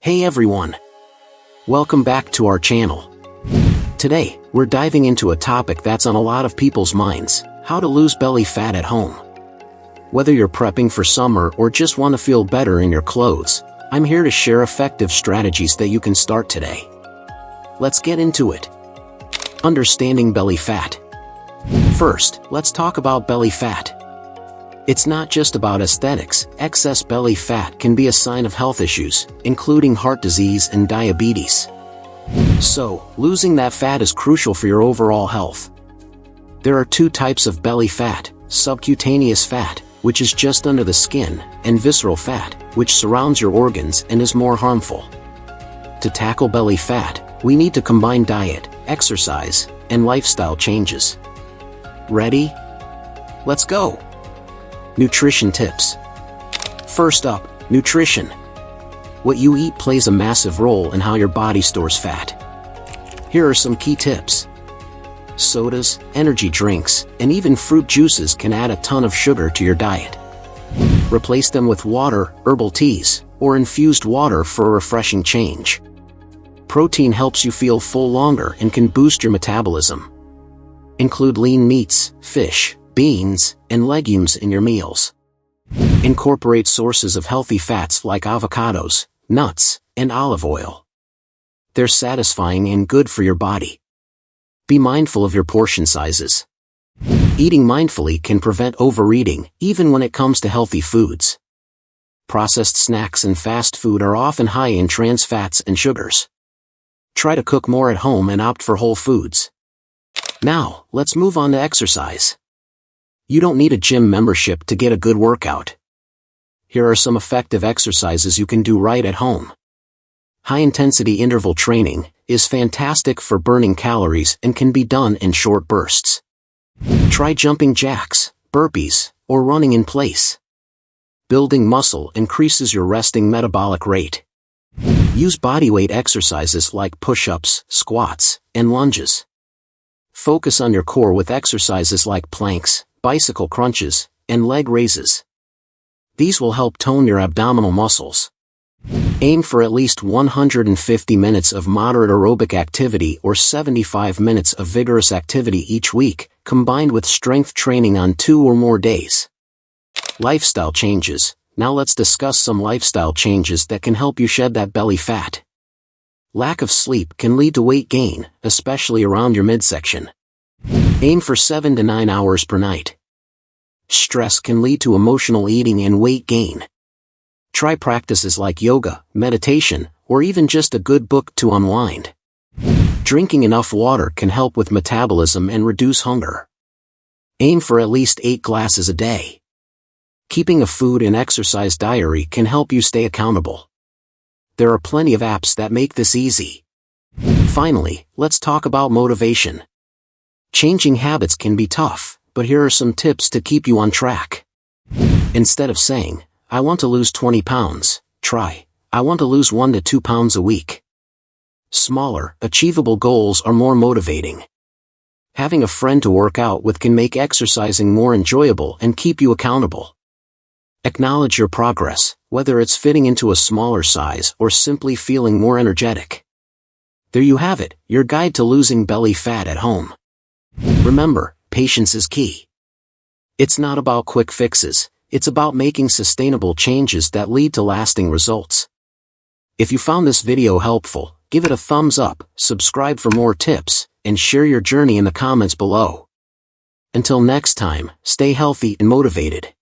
Hey everyone! Welcome back to our channel. Today, we're diving into a topic that's on a lot of people's minds: how to lose belly fat at home. Whether you're prepping for summer or just want to feel better in your clothes, I'm here to share effective strategies that you can start today. Let's get into it. Understanding belly fat. First, let's talk about belly fat. It's not just about aesthetics. Excess belly fat can be a sign of health issues, including heart disease and diabetes. So, losing that fat is crucial for your overall health. There are two types of belly fat: subcutaneous fat, which is just under the skin, and visceral fat, which surrounds your organs and is more harmful. To tackle belly fat, we need to combine diet, exercise, and lifestyle changes. Ready? Let's go! Nutrition tips. First up, nutrition. What you eat plays a massive role in how your body stores fat. Here are some key tips. Sodas, energy drinks, and even fruit juices can add a ton of sugar to your diet. Replace them with water, herbal teas, or infused water for a refreshing change. Protein helps you feel full longer and can boost your metabolism. Include lean meats, fish, beans, and legumes in your meals. Incorporate sources of healthy fats like avocados, nuts, and olive oil. They're satisfying and good for your body. Be mindful of your portion sizes. Eating mindfully can prevent overeating, even when it comes to healthy foods. Processed snacks and fast food are often high in trans fats and sugars. Try to cook more at home and opt for whole foods. Now, let's move on to exercise. You don't need a gym membership to get a good workout. Here are some effective exercises you can do right at home. High-intensity interval training is fantastic for burning calories and can be done in short bursts. Try jumping jacks, burpees, or running in place. Building muscle increases your resting metabolic rate. Use bodyweight exercises like push-ups, squats, and lunges. Focus on your core with exercises like planks, bicycle crunches, and leg raises. These will help tone your abdominal muscles. Aim for at least 150 minutes of moderate aerobic activity or 75 minutes of vigorous activity each week, combined with strength training on 2 or more days. Lifestyle changes. Now let's discuss some lifestyle changes that can help you shed that belly fat. Lack of sleep can lead to weight gain, especially around your midsection. Aim for 7 to 9 hours per night. Stress can lead to emotional eating and weight gain. Try practices like yoga, meditation, or even just a good book to unwind. Drinking enough water can help with metabolism and reduce hunger. Aim for at least 8 glasses a day. Keeping a food and exercise diary can help you stay accountable. There are plenty of apps that make this easy. Finally, let's talk about motivation. Changing habits can be tough, but here are some tips to keep you on track. Instead of saying, "I want to lose 20 pounds, try, "I want to lose 1 to 2 pounds a week." Smaller, achievable goals are more motivating. Having a friend to work out with can make exercising more enjoyable and keep you accountable. Acknowledge your progress, whether it's fitting into a smaller size or simply feeling more energetic. There you have it, your guide to losing belly fat at home. Remember, patience is key. It's not about quick fixes, it's about making sustainable changes that lead to lasting results. If you found this video helpful, give it a thumbs up, subscribe for more tips, and share your journey in the comments below. Until next time, stay healthy and motivated.